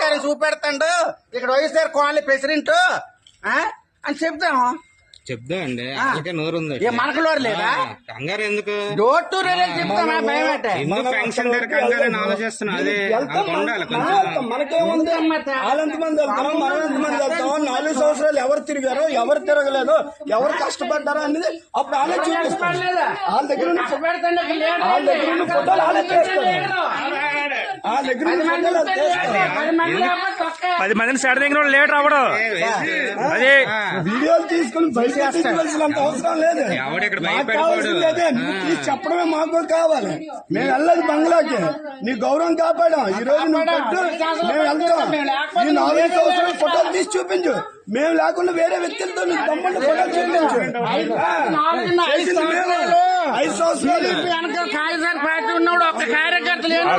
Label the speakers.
Speaker 1: పరిష్కారం చూపెడతాడు ఇక్కడ YSR colony president అని చెప్తాము.
Speaker 2: చెప్దామండి, అందుకే నోరు ఉంది.
Speaker 1: మనకు నోరు లేదా?
Speaker 2: కంగారు ఎందుకు?
Speaker 1: డోర్ టు డోర్ చెప్తామా? భయం అంటే
Speaker 2: ఎందుకు పెన్షన్ కంగారు ఆలోచిస్తున్నా? అదే ఉండాలి కొంచెం.
Speaker 3: మనకేముంది? వాళ్ళెంతమంది వెళ్తాం, మనం ఎంతమంది వెళ్తాం, 4 సంవత్సరాలు ఎవరు తిరిగారు, ఎవరు తిరగలేదు, ఎవరు కష్టపడ్డారా అనేది అప్పుడు వాళ్ళే చూపిస్తాం. వాళ్ళ దగ్గర ఉన్న ఫోటోలు వాళ్ళే చేస్తారు. వాళ్ళ దగ్గర ఉన్న ఫోటోలు
Speaker 4: 10 మందిని సెడ దగ్గర లేటర్ అవ్వడు. అదే
Speaker 3: వీడియోలు తీసుకుని బయట తీసుకోవాల్సినంత అవసరం లేదు. కావాల్సిందే నువ్వు తీసి చెప్పడమే మాకు కావాలి. మేము వెళ్ళదు బంగ్లాకి, నీ గౌరవం కాపాడాం. ఈ రోజు నువ్వు పెట్టు, మేము వెళ్తాం. ఈ 4 సంవత్సరాలు ఫోటోలు తీసి చూపించు. మేము లేకుండా వేరే వ్యక్తులతో నీకు తమ్ముడు ఫోటోలు చూపించు. 5 సంవత్సరాలు
Speaker 1: పార్టీ ఉన్నాడు, ఒక్క కార్యకర్త లేదు.